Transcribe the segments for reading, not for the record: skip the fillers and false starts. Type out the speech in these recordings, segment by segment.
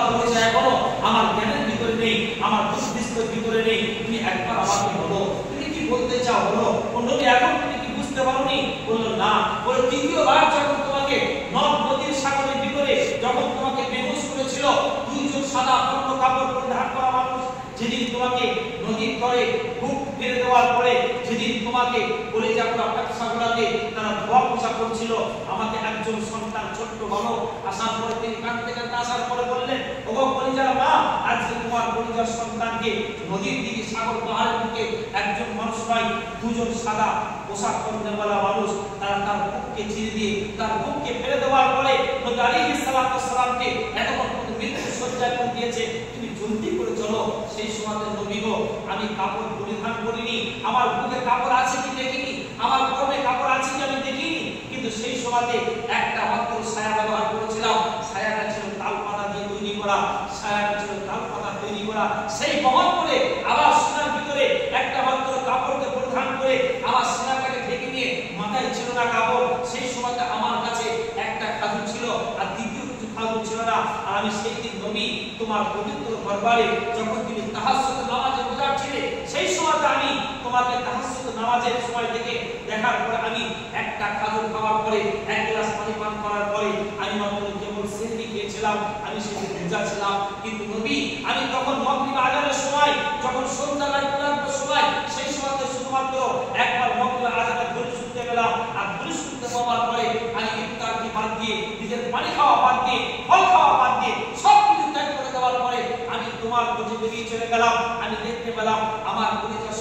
পরিচয় বলো, আমার জ্ঞানের ভিতরে নেই, আমার বুদ্ধির ভিতরে নেই, তুমি একবার আমাকে বলো তুমি কি বলতে চাও বলো। নবী এখন তুমি কি বুঝতে পারোনি? বললো না। বলে তৃতীয়বার যখন তোমাকে নদ নদীর সাগরের ভিতরে যখন তোমাকে বেহুশ করেছিল, দুইজন সাদা পূর্ণ কাপড় পরিধান করা মানুষ যেদিন তোমাকে নদীর তরে বুক ফেলে দেওয়ার পরে যেদিন তোমাকে কলিজা করা সাগরাতে তারা ধোয়া পোষা করছিল, আমাকে একজন সন্তান ছোট্ট বালক আসার পরে তিনি কাঁদতে কাঁদতে আসার পরে বললেন, ওগো কলিজার মা, আজকে তোমার কলিজার সন্তানকে নদীর দিকে সাগর পাহাড়ের দিকে একজন মানুষ নয়, দুজন সাদা পোশাক পরনেওয়ালা মানুষ তারা তার বুককে চিরে দিয়ে তার বুককে ফেলে দেওয়ার পরে নবী আলাইহিস সালাতু ওয়াস সালামকে এতক্ষণ মৃত্যু সজ্জায় করে দিয়েছে, তুমি জলদি করে চলো। সেই সময়তে নবী গো, আমি কাপড় পরিধান করিনি, আমার বুকে কাপড় আছে কি দেখিনি, আমার গর্ভে কাপড় আছে কি আমি দেখিনি, কিন্তু সেই সময়তে একটা মাত্র ছায়া ব্যবহার করেছিলাম, ছায়াটা ছিল তাল পাতা দিয়ে তৈরি করা, ছায়াটা ছিল তাল পাতা তৈরি করা, সেই বহন করে আবার সিনার ভিতরে একটা মাত্র কাপড়কে পরিধান করে আবার সিনাটাকে ঢেকে নিয়ে মাথায় ছিল না কাপড়। সেই সময়তে আমার কাছে একটা খাজু ছিল আর দ্বিতীয় কিছু খাজু ছিল না। আর আমি সেই দিন নবী তোমার পবিত্র দরবারে যখন তুমি তাহাজ্জুদ নামাজে বোঝাচ্ছিলে, সেই সময়তে আমি তোমাকে তাহাজ্জুদ নামাজের সময় থেকে দেখার পরে আমি একটা খাজু খাওয়ার পরে এক গ্লাস পানি পান করার পরে আমি মাত্র কেবল সেহরি খেয়েছিলাম, আমি সেদিন রোজা ছিলাম। কিন্তু নবী আমি তখন মাগরিব আযানের সময় যখন সন্ধ্যাবেলা পর্যন্ত সময়, সেই সময়তে শুধুমাত্র একবার মাগরিব আযানের ধ্বনি শুনতে পেলাম, আর ধ্বনি শুনতে পাওয়ার পরে আমি ইফতারকে বাদ দিয়ে, নিজের পানি খাওয়া বাদ দিয়ে, ফল খাওয়া বাদ দিয়ে সব কিছু ত্যাগ করে দেওয়ার পরে আমি তোমার খোঁজে বেরিয়ে চলে গেলাম। আমি দেখতে পেলাম আমার পরিচয়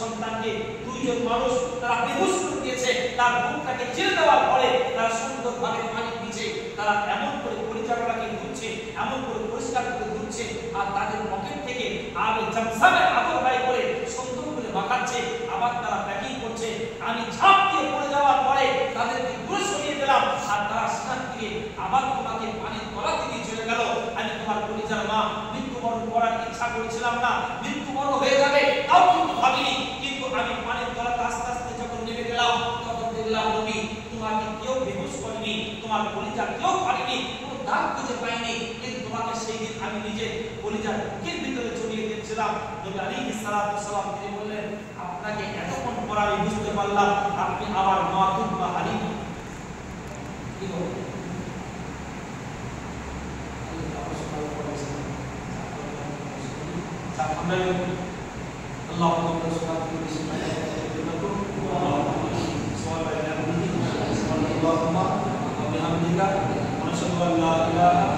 সন্তানকে দুইজন মানুষ তারা বেহুশ করে দিয়েছে, তার বুকটাকে চিরে দেওয়ার পরে তারা সুন্দরভাবে পানি দিয়েছে, তারা এমন করে পরিচালনাকে ধুচ্ছে, এমন করে পরিষ্কার করে ধুচ্ছে, আর তাদের পকেট থেকে আবে জামসামের আদর বাই করে সুন্দর করে মাখাচ্ছে, আবার তারা প্যাকিং করছে। আমি ঝাঁপ দিয়ে পড়ে যাওয়ার পরে তাদেরকে দূরে সরিয়ে দিলাম, আর তারা সেখান থেকে আবার তোমাকে পানির তলাতে দিয়ে চলে গেল। আমি তোমার কলিজার মা, মৃত্যুবরণ করার ইচ্ছা করেছিলাম না, মৃত্যুবরণ হয়ে যাবে তাও কিন্তু ভাবিনি, কিন্তু আমি পানির তলাতে আস্তে আস্তে যখন নেমে গেলাম তখন দেখলাম নবী তোমাকে কেউ বেহুশ করেনি, তোমার কলিজা কেউ পারেনি, কোনো দাগ খুঁজে পাইনি, কিন্তু তোমাকে সেই দিন আমি নিজে কলিজার বুকের ভিতরে চড়িয়ে দিয়েছিলাম। নবী আলাইহিস সালাতু ওয়াস সালাম তিনি বললেন, আপনাকে এতক্ষণ পর আমি বুঝতে পারলাম আপনি আমার মাতুব বা আলী। কি বলবো Allah subhanahu wa ta'ala